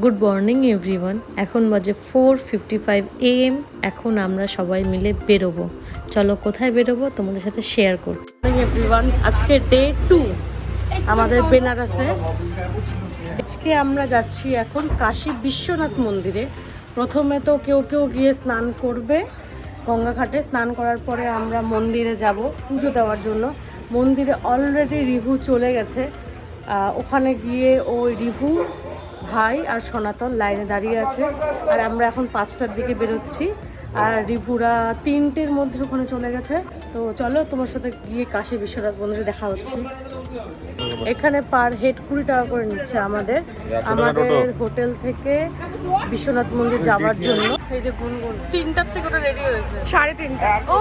Good morning everyone. এখন বাজে 4:55 AM। এখন আমরা সবাই মিলে বেরোবো। চলো কোথায় বেরোবো তোমাদের সাথে শেয়ার করব। এভরিওয়ান, আজকে ডে 2 আমাদের বেনারসে। আজকে আমরা যাচ্ছি এখন কাশী বিশ্বনাথ মন্দিরে। প্রথমে তো কেউ কেউ গিয়ে স্নান করবে গঙ্গা ঘাটে। স্নান করার পরে আমরা মন্দিরে যাব পুজো দেওয়ার জন্য। মন্দিরে অলরেডি রিভু চলে গেছে। ওখানে গিয়ে ওই রিভু ভাই আর সনাতন লাইনে দাঁড়িয়ে আছে। আর আমরা এখন 5টার দিকে বেরোচ্ছি। আর রিভুরা 3টের মধ্যে ওখানে চলে গেছে। তো চলো তোমার সাথে গিয়ে কাশী বিশ্বনাথ মন্দিরে দেখা হচ্ছে। এখানে পার হেড 20 টাকা করে নিচ্ছে আমাদের হোটেল থেকে বিশ্বনাথ মন্দির যাওয়ার জন্য। এই যে গুনগুন 3টার থেকে ওটা রেডি হয়েছে, 3:30। ও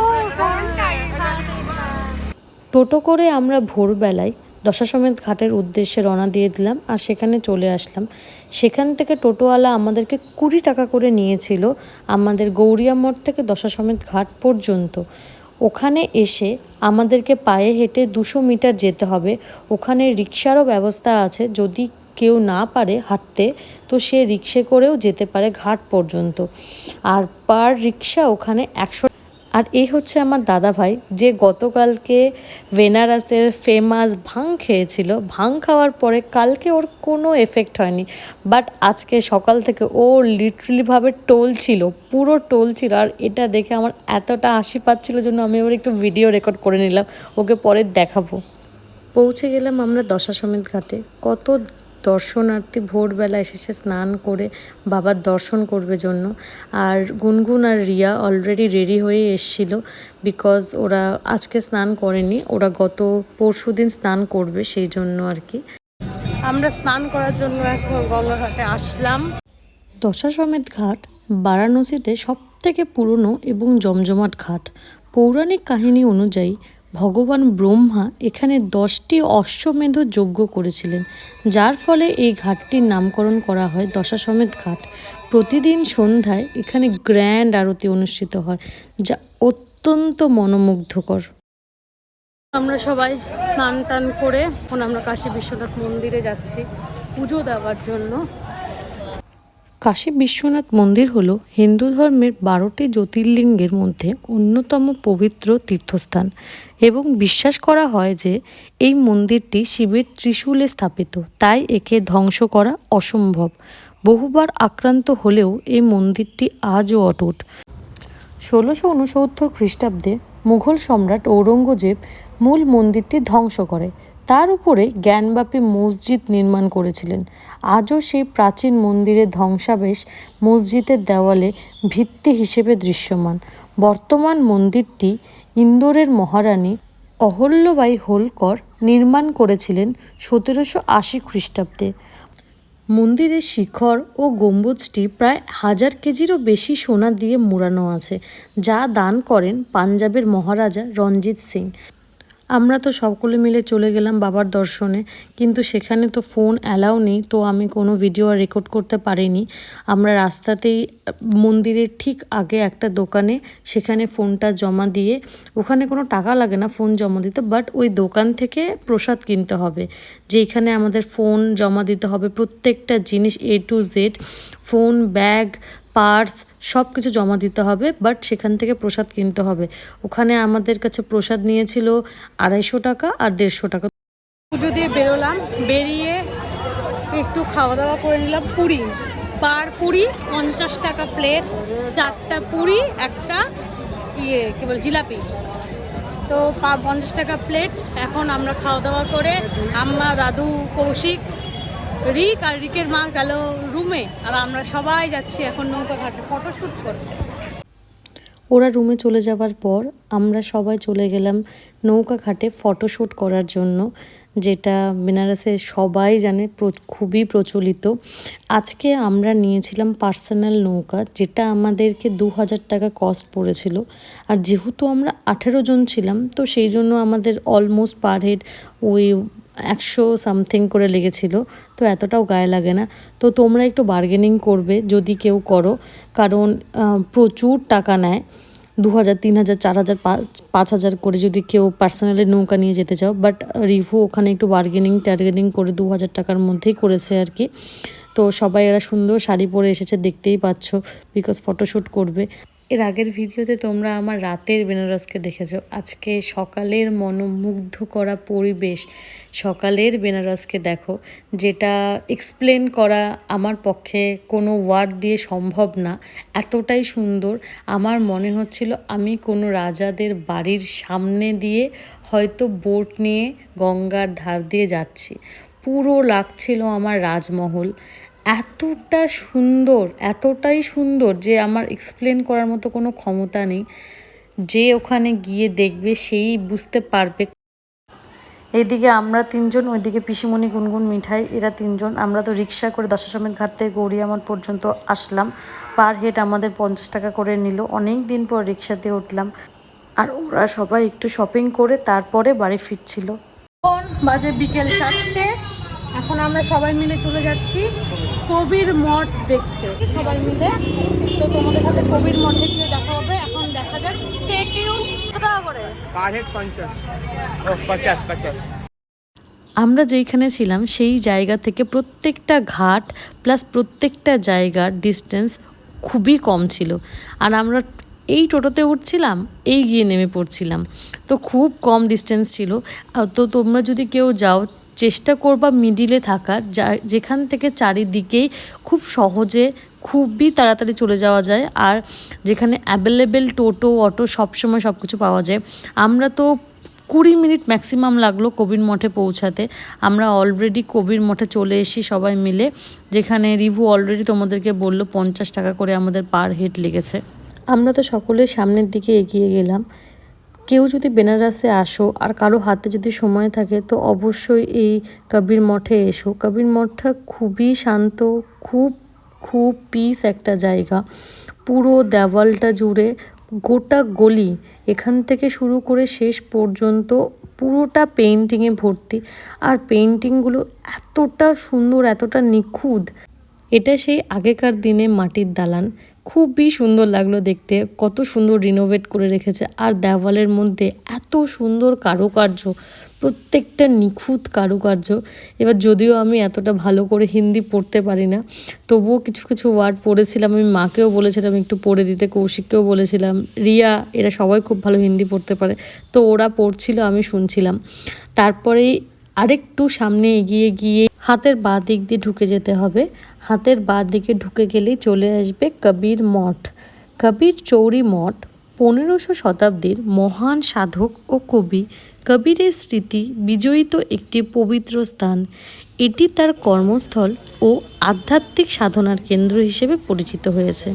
টোটো করে আমরা ভোরবেলায় দশাশ্বমেধ ঘাটের উদ্দেশ্যে রওনা দিয়ে দিলাম আর সেখানে চলে আসলাম। সেখান থেকে টোটোওয়ালা আমাদেরকে 20 টাকা করে নিয়েছিল আমাদের গৌরিয়া মোড় থেকে দশাশ্বমেধ ঘাট পর্যন্ত। ওখানে এসে আমাদেরকে পায়ে হেঁটে 200 মিটার যেতে হবে। ওখানে রিক্সারও ব্যবস্থা আছে, যদি কেউ না পারে হাঁটতে তো সে রিক্সে করেও যেতে পারে ঘাট পর্যন্ত। আর পার রিক্সা ওখানে 100। আর এই হচ্ছে আমার দাদা ভাই, যে গতকালকে বেনারসের ফেমাস ভাং খেয়েছিল। ভাং খাওয়ার পরে কালকে ওর কোনো এফেক্ট হয়নি, বাট আজকে সকাল থেকে ও লিটারালিভাবে টলছিল, পুরো টলছিল। আর এটা দেখে আমার এতটা হাসি পাচ্ছিল জন্য আমি ওর একটু ভিডিও রেকর্ড করে নিলাম, ওকে পরে দেখাবো। পৌঁছে গেলাম আমরা দশাশ্বমেধ ঘাটে। কত দর্শনার্থী ভোরবেলা এসেছে স্নান করে বাবার দর্শন করবে জন্য। আর গুনগুন আর রিয়া অলরেডি রেডি হয়ে এসেছিল, বিকজ ওরা আজকে স্নান করেনি, ওরা গত পরশুদিন স্নান করবে সেই জন্য আর কি। আমরা স্নান করার জন্য এখন গঙ্গা ঘাটে আসলাম। দশাশ্বমেধ ঘাট বারাণসীতে সবথেকে পুরনো এবং জমজমাট ঘাট। পৌরাণিক কাহিনী অনুযায়ী ভগবান ব্রহ্মা এখানে 10টি অশ্বমেধ যজ্ঞ করেছিলেন, যার ফলে এই ঘাটটির নামকরণ করা হয় দশাশ্বমেধ ঘাট। প্রতিদিন সন্ধ্যায় এখানে গ্র্যান্ড আরতি অনুষ্ঠিত হয়, যা অত্যন্ত মনোমুগ্ধকর। আমরা সবাই স্নান টান করে এখন আমরা কাশী বিশ্বনাথ মন্দিরে যাচ্ছি পুজো দেওয়ার জন্য। কাশী বিশ্বনাথ মন্দির হল হিন্দু ধর্মের 12টি জ্যোতির্লিঙ্গের মধ্যে অন্যতম পবিত্র তীর্থস্থান এবং বিশ্বাস করা হয় যে এই মন্দিরটি শিবের ত্রিশূলে স্থাপিত, তাই একে ধ্বংস করা অসম্ভব। বহুবার আক্রান্ত হলেও এই মন্দিরটি আজও অটুট। 1669 খ্রিস্টাব্দে মুঘল সম্রাট ঔরঙ্গজেব মূল মন্দিরটি ধ্বংস করে, তার উপরে জ্ঞানব্যাপী মসজিদ নির্মাণ করেছিলেন। আজও সেই প্রাচীন মন্দিরের ধ্বংসাবশেষ মসজিদের দেওয়ালে ভিত্তি হিসেবে দৃশ্যমান। বর্তমান মন্দিরটি ইন্দোরের মহারানী অহল্যবাই হোলকর নির্মাণ করেছিলেন 1780 খ্রিস্টাব্দে। মন্দিরের শিখর ও গম্বুজটি প্রায় 1000 কেজিরও বেশি সোনা দিয়ে মোড়ানো আছে, যা দান করেন পাঞ্জাবের মহারাজা রঞ্জিত সিং। আমরা তো সকলে মিলে চলে গেলাম বাবার দর্শনে, কিন্তু সেখানে তো ফোন অ্যালাউ নেই, তো আমি কোনো ভিডিও আর রেকর্ড করতে পারিনি। আমরা রাস্তাতেই মন্দিরের ঠিক আগে একটা দোকানে সেখানে ফোনটা জমা দিয়ে, ওখানে কোনো টাকা লাগে না ফোন জমা দিতে, বাট ওই দোকান থেকে প্রসাদ কিনতে হবে, যেখানে আমাদের ফোন জমা দিতে হবে, প্রত্যেকটা জিনিস A to Z, phone, bag, purse সব কিছু জমা দিতে হবে, বাট সেখান থেকে প্রসাদ কিনতে হবে। ওখানে আমাদের কাছে প্রসাদ নিয়েছিল 250 টাকা আর 150 টাকা। পুজো দিয়ে বেরোলাম, বেরিয়ে একটু খাওয়া দাওয়া করে নিলাম। পুরি পার পুরি 50 টাকা প্লেট, 4টা পুরি, একটা কি বলে জিলাপি, তো 50 টাকা প্লেট। এখন আমরা খাওয়া দাওয়া করে আম্মা, দাদু, কৌশিক, রিক আর রিকের মা গেল রুমে, আর আমরা সবাই যাচ্ছি এখন নৌকা ঘাটে ফটোশ্যুট করতে। ওরা রুমে চলে যাওয়ার পর আমরা সবাই চলে গেলাম নৌকা ঘাটে ফটোশ্যুট করার জন্য, যেটা বেনারসে সবাই জানে খুবই প্রচলিত। আজকে আমরা নিয়েছিলাম পার্সোনাল নৌকা, যেটা আমাদেরকে 2000 টাকা কস্ট পড়েছিল। আর যেহেতু আমরা 18 জন ছিলাম, তো সেই জন্য আমাদের অলমোস্ট পার হেড ওই 100 সামথিং করে লেগেছিল, তো এতটাও গায়ে লাগে না। তো তোমরা একটু বার্গেনিং করবে যদি কেউ করো, কারণ প্রচুর টাকা নেয়, 2000, 3000, 4000, 5000 করে যদি কেউ পার্সোনালি নৌকা নিয়ে যেতে চাও। বাট রিভু ওখানে একটু বার্গেনিং করে 2000 টাকার মধ্যেই করেছে আর কি। তো সবাই এরা সুন্দর শাড়ি পরে এসেছে, দেখতেই পাচ্ছ, বিকজ ফটোশ্যুট করবে। এর আগের ভিডিওতে তোমরা আমার রাতের বেনারসকে দেখেছো। আজকে সকালের মনোমুগ্ধ করা পরিবেশ, সকালের বেনারসকে দেখো, যেটা এক্সপ্লেন করা আমার পক্ষে কোনো ওয়ার্ড দিয়ে সম্ভব না। এতটাই সুন্দর, আমার মনে হচ্ছিল আমি কোনো রাজাদের বাড়ির সামনে দিয়ে হয়তো বোট নিয়ে গঙ্গার ধার দিয়ে যাচ্ছি। পুরো লাগছিল আমার রাজমহল। এতটা সুন্দর, এতটাই সুন্দর যে আমার এক্সপ্লেন করার মতো কোনো ক্ষমতা নেই। যে ওখানে গিয়ে দেখবে সেই বুঝতে পারবে। এইদিকে আমরা তিনজন, ওইদিকে পিসিমণি, গুনগুন, মিঠাই, এরা তিনজন। আমরা তো রিক্সা করে দশাশ্বমেধ ঘাট থেকে গৌরিয়ামঠ পর্যন্ত আসলাম। পার হেড আমাদের 50 টাকা করে নিল। অনেক দিন পর রিক্সাতে উঠলাম। আর ওরা সবাই একটু শপিং করে তারপরে বাড়ি ফিরছিল। এখন বাজে বিকেল 4টে। এখন আমরা সবাই মিলে চলে যাচ্ছি কবির মঠ দেখতে, সবাই মিলে। তো তোমাদের সাথে কবির মঠে গিয়ে দেখা হবে। এখন দেখা যাক। Stay tune. কত টাকা করে? Per head 50। ও 50। আমরা যেইখানে ছিলাম সেই জায়গা থেকে প্রত্যেকটা ঘাট প্লাস প্রত্যেকটা জায়গার ডিস্টেন্স খুবই কম ছিল। আর আমরা এই টোটোতে উঠছিলাম, এই গিয়ে নেমে পড়ছিলাম, তো খুব কম ডিস্টেন্স ছিল। তো তোমরা যদি কেউ যাও, চেষ্টা করবা মিডিলে থাকার, যেখান থেকে চারিদিকেই খুব সহজে খুবই তাড়াতাড়ি চলে যাওয়া যায়, আর যেখানে অ্যাভেলেবেল টোটো অটো সবসময় সব কিছু পাওয়া যায়। আমরা তো 20 মিনিট ম্যাক্সিমাম লাগলো কবির মঠে পৌঁছাতে। আমরা অলরেডি কবির মঠে চলে এসেছি সবাই মিলে, যেখানে রিভু অলরেডি তোমাদেরকে বললো 50 টাকা করে আমাদের পার হেড লেগেছে। আমরা তো সকলের সামনের দিকে এগিয়ে গেলাম। কেউ যদি বেনারসে আসো আর কারো হাতে যদি সময় থাকে তো অবশ্যই এই কবির মঠে এসো। কবির মঠটা খুবই শান্ত, খুব খুব পিস একটা জায়গা। পুরো দেওয়ালটা জুড়ে গোটা গলি, এখান থেকে শুরু করে শেষ পর্যন্ত পুরোটা পেইন্টিংয়ে ভর্তি। আর পেইন্টিংগুলো এতটা সুন্দর, এতটা নিখুঁত। এটা সেই আগেকার দিনে মাটির দালান, খুবই সুন্দর লাগলো দেখতে। কত সুন্দর রিনোভেট করে রেখেছে। আর দেওয়ালের মধ্যে এত সুন্দর কারুকার্য, প্রত্যেকটা নিখুঁত কারুকার্য। এবার যদিও আমি এতটা ভালো করে হিন্দি পড়তে পারি না, তবুও কিছু কিছু ওয়ার্ড পড়েছিলাম। আমি মাকেও বলেছিলাম একটু পড়ে দিতে, কৌশিককেও বলেছিলাম, রিয়া, এরা সবাই খুব ভালো হিন্দি পড়তে পারে। তো ওরা পড়ছিল, আমি শুনছিলাম। তারপরেই আরেকটু সামনে এগিয়ে গিয়ে হাতের বাঁ দিক দিয়ে ঢুকে যেতে হবে। হাতের বাঁ দিকে ঢুকে গেলেই চলে আসবে কবির মঠ। কবির চৌরি মঠ 1500 শতাব্দীর মহান সাধক ও কবি কবিরের স্মৃতি বিজড়িত একটি পবিত্র স্থান। এটি তার কর্মস্থল ও আধ্যাত্মিক সাধনার কেন্দ্র হিসেবে পরিচিত হয়েছে।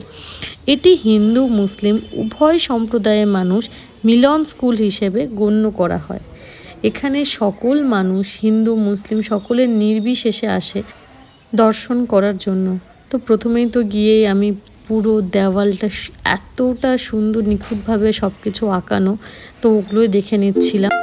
এটি হিন্দু মুসলিম উভয় সম্প্রদায়ের মানুষ মিলন স্কুল হিসেবে গণ্য করা হয়। এখানে সকল মানুষ, হিন্দু মুসলিম সকলের নির্বিশেষে আসে দর্শন করার জন্য। তো প্রথমেই তো গিয়েই আমি পুরো দেওয়ালটা এতটা সুন্দর নিখুঁতভাবে সব কিছু আঁকানো, তো ওগুলোই দেখে নিচ্ছিলাম।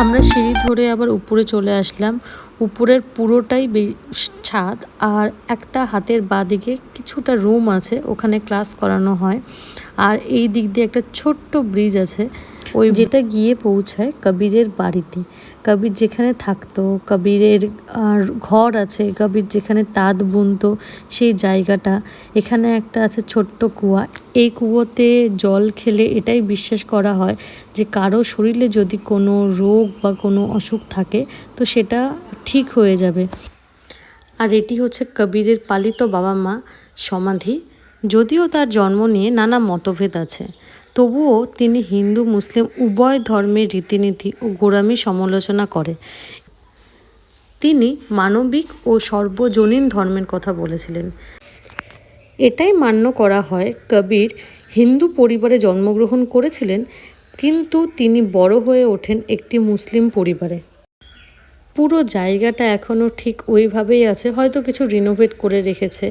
আমরা সিঁড়ি ধরে আবার উপরে চলে আসলাম। উপরের পুরোটাই ছাদ, আর একটা হাতের বাঁদিকে কিছুটা রুম আছে, ওখানে ক্লাস করানো হয়। আর এই দিক দিয়ে একটা ছোট্ট ব্রিজ আছে, ওই যেটা গিয়ে পৌঁছায় কবিরের বাড়িতে। কবির যেখানে থাকতো, কবিরের ঘর আছে, কবির যেখানে তাঁত বুনতো সেই জায়গাটা। এখানে একটা আছে ছোট্ট কুয়া। এই কুয়োতে জল খেলে এটাই বিশ্বাস করা হয় যে কারো শরীরে যদি কোনো রোগ বা কোনো অসুখ থাকে তো সেটা ঠিক হয়ে যাবে। আর এটি হচ্ছে কবিরের পালিত বাবা মা সমাধি। যদিও তার জন্ম নিয়ে নানা মতভেদ আছে, তবুও তিনি হিন্দু মুসলিম উভয় ধর্মের রীতিনীতি ও গোঁড়ামি সমালোচনা করে। তিনি মানবিক ও সর্বজনীন ধর্মের কথা বলেছিলেন। এটাই মান্য করা হয় কবির হিন্দু পরিবারে জন্মগ্রহণ করেছিলেন, কিন্তু তিনি বড় হয়ে ওঠেন একটি মুসলিম পরিবারে। পুরো জায়গাটা এখনও ঠিক ওইভাবেই আছে, হয়তো কিছু রিনোভেট করে রেখেছে।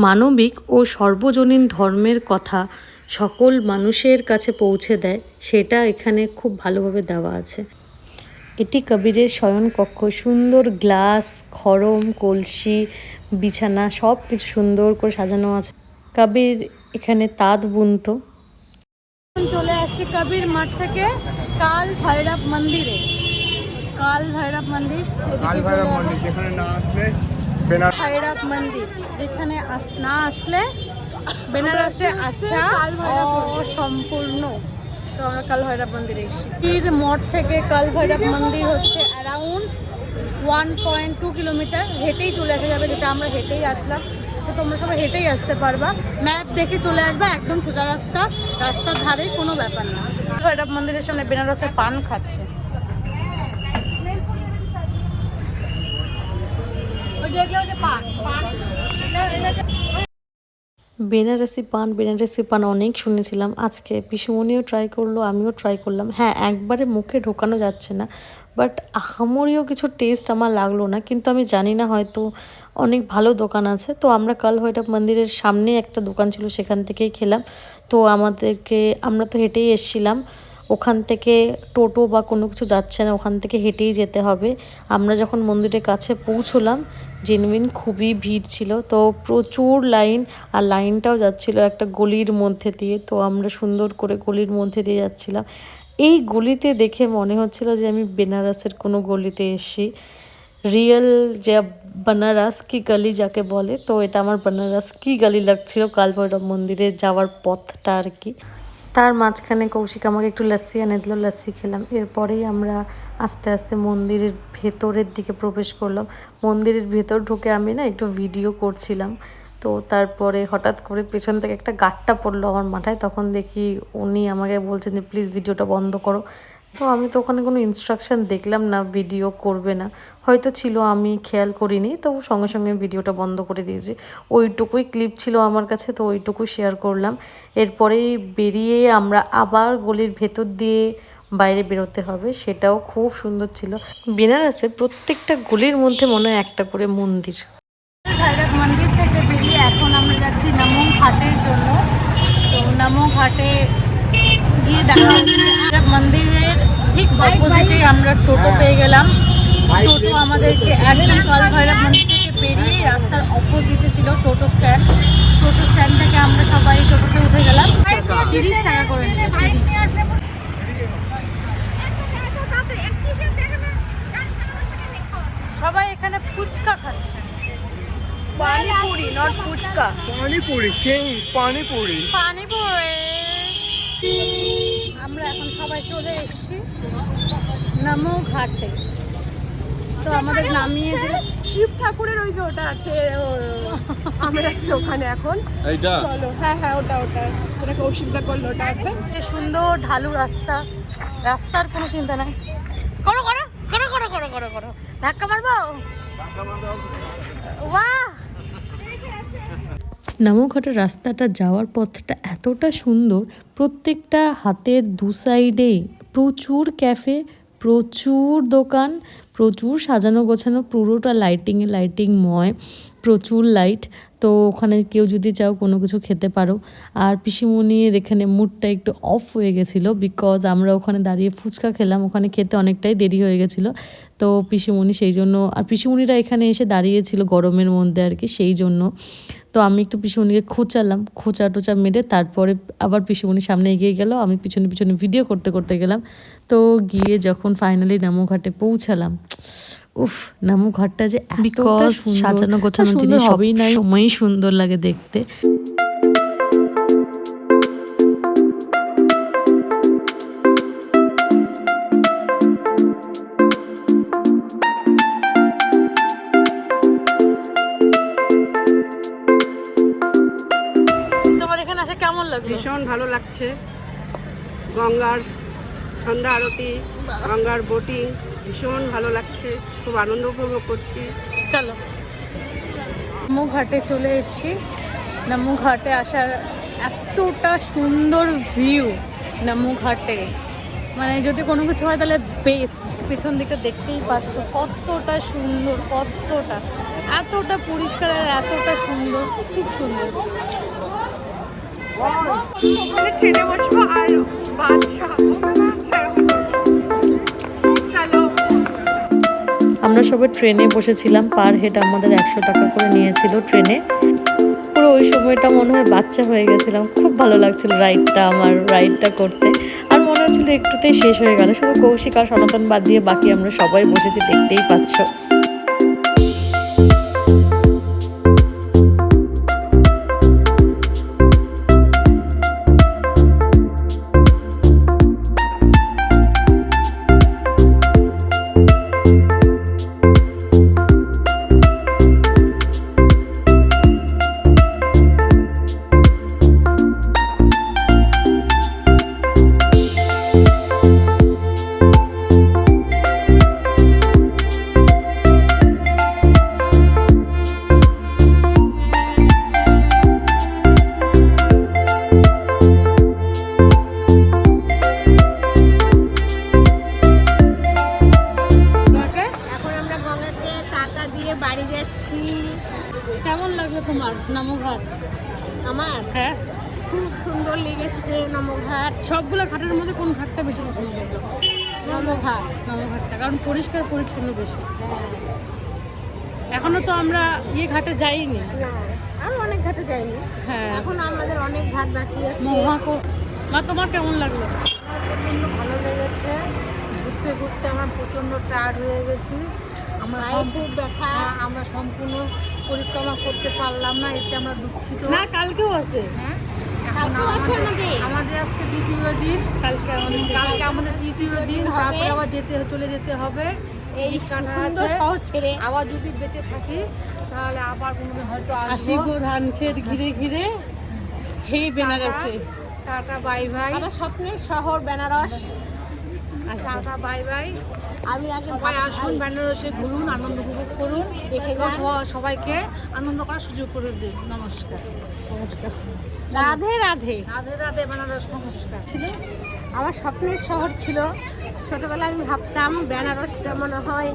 মানবিক ও সর্বজনীন ধর্মের কথা সকল মানুষের কাছে পৌঁছে দেয়, সেটা এখানে খুব ভালোভাবে দেওয়া আছে। এটি কবিরের শয়নকক্ষ, সুন্দর গ্লাস, খড়ম, কলসি, বিছানা সব কিছু সুন্দর করে সাজানো আছে। কবির এখানে তাঁত বুনতো। চলে আসি কবির মাঠ থেকে কাল ভৈরব মন্দিরে। কাল ভৈরব মন্দির এদিকে চলে আসি। যেখানে না আসলে ভৈরব মন্দির যেখানে না আসলে বেনারসে আসা অসম্পূর্ণ। তো আমরা কাল ভৈরব মন্দিরে এসেছি। এর মঠ থেকে কাল ভৈরব মন্দির হচ্ছে অ্যারাউন্ড 1.2 কিলোমিটার, হেঁটেই চলে আসা যাবে, যেটা আমরা হেঁটেই আসলাম। তো তোমরা সবাই হেঁটেই আসতে পারবা, ম্যাপ দেখে চলে আসবা, একদম সোজা রাস্তা, রাস্তার ধারে কোনো ব্যাপার না। ভৈরব মন্দিরের সামনে বেনারসের পান খাচ্ছে। বেনারসি পান অনেক শুনেছিলাম। আজকে পিসুমনিও ট্রাই করলো, আমিও ট্রাই করলাম। হ্যাঁ, একবারে মুখে ঢোকানো যাচ্ছে না, বাট আহামরিও কিছু টেস্ট আমার লাগলো না, কিন্তু আমি জানি না, হয়তো অনেক ভালো দোকান আছে। তো আমরা কাল ভৈরব মন্দিরের সামনে একটা দোকান ছিল, সেখান থেকেই খেলাম। তো আমরা তো হেঁটেই এসেছিলাম, ওখান থেকে টোটো বা কোনো কিছু যাচ্ছে না, ওখান থেকে হেঁটেই যেতে হবে। আমরা যখন মন্দিরের কাছে পৌঁছলাম, জেনুইন খুবই ভিড় ছিল, তো প্রচুর লাইন, আর লাইনটাও যাচ্ছিল একটা গলির মধ্যে দিয়ে। তো আমরা সুন্দর করে গলির মধ্যে দিয়ে যাচ্ছিলাম। এই গলিতে দেখে মনে হচ্ছিল যে আমি বেনারসের কোনো গলিতে এসেছি, রিয়েল যে বেনারস কি গলি যাকে বলে। তো এটা আমার বেনারস কি গলি লাগছিল, কাল ভৈরব মন্দিরে যাওয়ার পথটা আর কি। তার মাঝখানে কৌশিক আমাকে একটু লস্যি এনে দিল, লস্যি খেলাম। এরপরেই আমরা আস্তে আস্তে মন্দিরের ভেতরের দিকে প্রবেশ করলাম। মন্দিরের ভেতর ঢুকে আমি না একটু ভিডিও করছিলাম, তো তারপরে হঠাৎ করে পেছন থেকে একটা গাট্টা পড়লো আমার মাথায়। তখন দেখি উনি আমাকে বলছেন যে প্লিজ ভিডিওটা বন্ধ করো। তো আমি তো ওখানে কোনো ইনস্ট্রাকশন দেখলাম না ভিডিও করবে না, হয়তো ছিল, আমি খেয়াল করিনি। তো সঙ্গে সঙ্গে ভিডিওটা বন্ধ করে দিয়েছি। ওইটুকুই ক্লিপ ছিল আমার কাছে, তো ওইটুকু শেয়ার করলাম। এরপরেই বেরিয়ে আমরা আবার গলির ভেতর দিয়ে বাইরে বেরোতে হবে, সেটাও খুব সুন্দর ছিল। বেনারসে প্রত্যেকটা গলির মধ্যে মনে হয় একটা করে মন্দির। ভৈরব মন্দির থেকে বেরিয়ে এখন আমরা যাচ্ছি নমো ঘাটের জন্য। তো নমো ঘাটে গিয়ে দেখা ভৈরব মন্দিরের ঠিক অপোজিটে আমরা টোটো পেয়ে গেলাম। টোটো আমাদেরকে একদম কাল ভৈরব মন্দির থেকে বেরিয়ে রাস্তার অপোজিটে ছিল টোটো স্ট্যান্ড। টোটো স্ট্যান্ড থেকে আমরা সবাই টোটোতে উঠে গেলাম। 30 টাকা করে নেবে, 30। সবাই এখানে ফুচকা খাচ্ছে, পানিপুরি, নট ফুচকা, পানিপুরি, সেই পানিপুরি। পানিপুরি। আমরা এখন সবাই চলে এসেছি নমো ঘাটে। তো আমাদের নামিয়ে দিল শিব ঠাকুরের ওই যে ওটা আছে, আমরা যাচ্ছি ওখানে এখন। চলো, হ্যাঁ হ্যাঁ, ওটা কৌশিকদা করলো, ওটা আছে। সুন্দর ঢালু রাস্তা, রাস্তার কোনো চিন্তা নাই। করো করো করো করো করো করো করো, ধাক্কা মারবো। বাহ, নামঘাটের রাস্তাটা যাওয়ার পথটা এতটা সুন্দর, প্রত্যেকটা হাতের দু সাইডেই প্রচুর ক্যাফে, প্রচুর দোকান, প্রচুর সাজানো গোছানো, পুরোটা লাইটিংময়, প্রচুর লাইট। তো ওখানে কেউ যদি চাও কোনো কিছু খেতে পারো। আর পিসিমণির এখানে মুডটা একটু অফ হয়ে গেছিলো, বিকজ আমরা ওখানে দাঁড়িয়ে ফুচকা খেলাম, ওখানে খেতে অনেকটাই দেরি হয়ে গেছিলো। তো পিসিমণি সেই জন্য, আর পিসিমণিরা এখানে এসে দাঁড়িয়েছিল গরমের মধ্যে আর কি, সেই জন্য। তো আমি একটু পিসিমণিকে খোঁচা টোচা মেরে তারপরে আবার পিসিমণির সামনে এগিয়ে গেল, আমি পিছনে পিছনে ভিডিও করতে করতে গেলাম। তো গিয়ে যখন ফাইনালি নামঘাটে পৌঁছালাম, উফ, নামঘাটটা যে এতটা সাজানো গোছানো জিনিস সবই নাই, সময়ই সুন্দর লাগে দেখতে। তোমার এখানে আসে কেমন লাগলো? ভীষণ ভালো লাগছে। গঙ্গার সন্ধ্যা আরতি, গঙ্গার বোটিং ভীষণ ভালো লাগছে, খুব আনন্দ উপভোগ করছি। চলো, নমো ঘাটে চলে এসেছি। নামু ঘাটে আসার এতটা সুন্দর ভিউ নামু ঘাটে, মানে যদি কোনো কিছু হয় তাহলে বেস্ট। পেছন দিকে দেখতেই পাচ্ছ কতটা সুন্দর, কতটা এতটা পরিষ্কার আর এতটা সুন্দর, খুব সুন্দর। ওখানে ট্রেনে বসবো আর বাচ্চা চলো। আমরা সবাই ট্রেনে বসেছিলাম, পার হেড আমাদের 100 টাকা করে নিয়েছিল ট্রেনে। পুরো ওই সময়টা মনে হয় বাচ্চা হয়ে গেছিলাম, খুব ভালো লাগছিল রাইডটা করতে। আর মনে হচ্ছিল একটুতেই শেষ হয়ে গেল, শুধু কৌশিক আর সনাতন বাদ দিয়ে বাকি আমরা সবাই বসেছি, দেখতেই পাচ্ছ। বাড়ি যাচ্ছি। কেমন লাগলো তোমার নামুঘাট? আমার হ্যাঁ, খুব সুন্দর লেগেছে নমঘাট। সবগুলো ঘাটের মধ্যে কোন ঘাটটা বেশি পছন্দ করলো? নমঘাট। নামুঘাটটা, কারণ পরিষ্কার পরিচ্ছন্ন বেশি। এখনো তো আমরা ঘাটে যাইনি। না, আমি অনেক ঘাটে যাইনি। হ্যাঁ, এখন আমাদের অনেক ঘাট বাকি আছে। মা তোমার কেমন লাগলো? প্রচণ্ড ভালো লেগেছে। ঘুরতে ঘুরতে আমরা প্রচণ্ড টায়ার্ড হয়ে গেছি। আমরা খুব ব্যথা। আমরা সম্পূর্ণ পরিক্রমা করতে পারলাম না, এতে আমরা দুঃখিত। না, কালকেও আছে। হ্যাঁ, কালকেও আছে আমাদের আজকে দ্বিতীয় দিন। কালকে আমাদের তৃতীয় দিন, তারপরে আবার চলে যেতে হবে। এই সুন্দর শহর ছেড়ে আবার যদি বেঁচে থাকি তাহলে আবার কোনোদিন হয়তো আসবো। আশিগো ধানছেদ ঘিরে ঘিরে হেই বেনারসে। Tata bye bye. আমার স্বপ্নের শহর বেনারস। Tata bye by. আমি আগে সবাই আসুন, বেনারসে ঘুরুন, আনন্দ উপভোগ করুন, দেখে সবাইকে আনন্দ করার সুযোগ করে দিন। নমস্কার। নমস্কার। রাধে রাধে। রাধে রাধে। বেনারস নমস্কার। ছিল আমার স্বপ্নের শহর ছিল। ছোটবেলায় আমি ভাবতাম বেনারসটা মনে হয়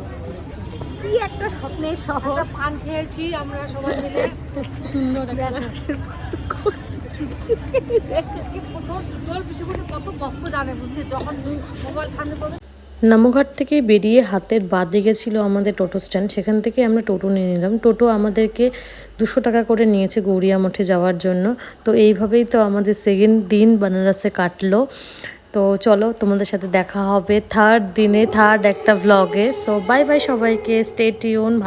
কি একটা স্বপ্নের শহর। পান খেয়েছি আমরা সবাই মিলে। সুন্দর একটা কত সুন্দর বিষয়, কত গল্প জানে বুঝলি, যখন মোবাইল সামনে করবে। নামুঘাট থেকে বেরিয়ে হাতের বাঁদিকে ছিল আমাদের টোটো স্ট্যান্ড, সেখান থেকে আমরা টোটো নিয়ে নিলাম। টোটো আমাদেরকে 200 টাকা করে নিয়েছে গৌরিয়া মঠে যাওয়ার জন্য। তো এইভাবেই তো আমাদের সেকেন্ড দিন বেনারসে কাটলো। তো চলো, তোমাদের সাথে দেখা হবে থার্ড দিনে, থার্ড একটা ভ্লগে। সো বাই বাই সবাইকে, স্টে টিউন।